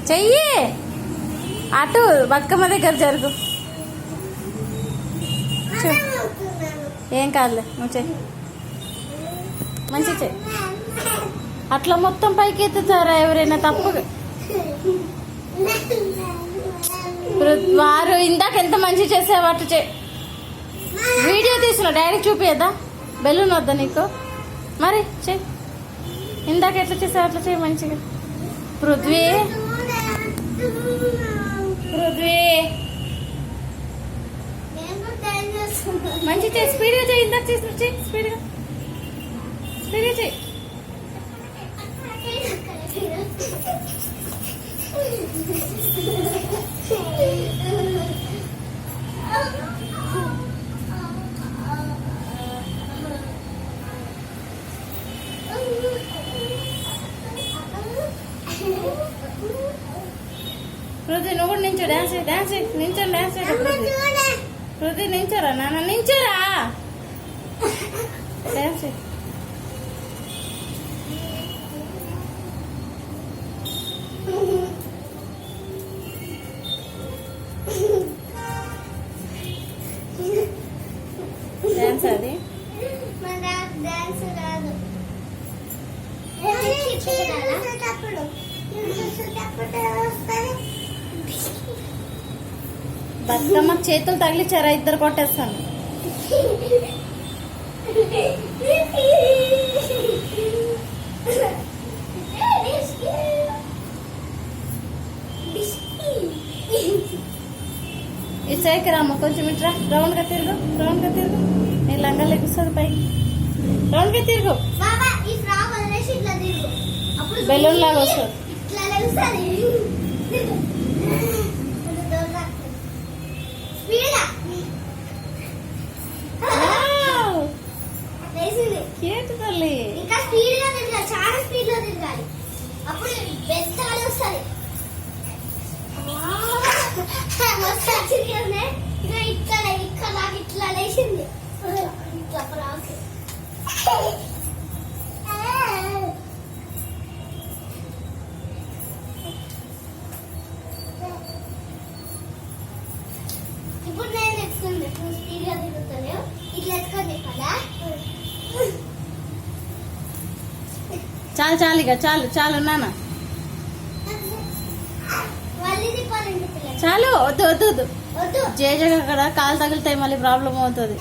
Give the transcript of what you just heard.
చెయ్యి అటు బతుకమ్మ దగ్గర జరుగు. ఏం కాదులే, నువ్వు చెయ్యి, మంచి చెయ్యి. అట్లా మొత్తం పైకి ఎత్తుతారా ఎవరైనా? తప్పుగా వారు ఇందాక ఎంత మంచి చేసావు అటు చే. వీడియో తీసిన డాడీ చూపియద్దా? బెలూన్ వద్దా నీకు? మరి చెయ్యి, ఇందాక ఎట్లా చేసావు అట్లా చెయ్యి మంచిగా. పృథ్వీ పృథ్వీ మంచి చేయి, స్పీడ్గా చెయ్యి. ఇందాక చేసిన చెయ్యి, స్పీడ్గా స్పీడ్గా చెయ్యి. పృథ్వీ నువ్వు కూడా నించో, డాన్స్ డాన్స్ నించో, డాన్స్ పృథ్వీ. పృథ్వీ నించోరా నాన్న, నించోరా, డాన్స్. డాన్స్ అది బతుకమ్మ చేతులు తగిలిచ్చారా? ఇద్దరు కొట్టేస్తాను. ఈ సైకి రామ్మ, కొంచెం ఇట్రా, రౌండ్గా తిరుగు, రౌండ్గా తిరుగు. నీ లంగా లెగుస్తుంది పైకి, రౌండ్గా తిరుగు. బెలూన్ లాగా వస్తుంది. కేటు తల్లి, ఇంకా స్పీడ్ గా తిరగాలి, చాలా స్పీడ్ లో తిరగాలి, అప్పుడు బెస్ట్ గా వస్తుంది. ఇక్కడ ఇక్కడ ఇట్లా లేచింది, ఇట్లా ఫ్రాక్. ఇప్పుడు నేను ఎత్తుకుంది, స్పీడ్ గా తిరుగుతాను, ఇట్లా ఎత్తుకొని తిప్పాలా? చాలు చాలు, ఇక చాలు చాలు నాన్న, చాలు. వద్దు వద్దు వద్దు, జేజ అక్కడ కాలు తగిలితే మళ్ళీ ప్రాబ్లం అవుతుంది.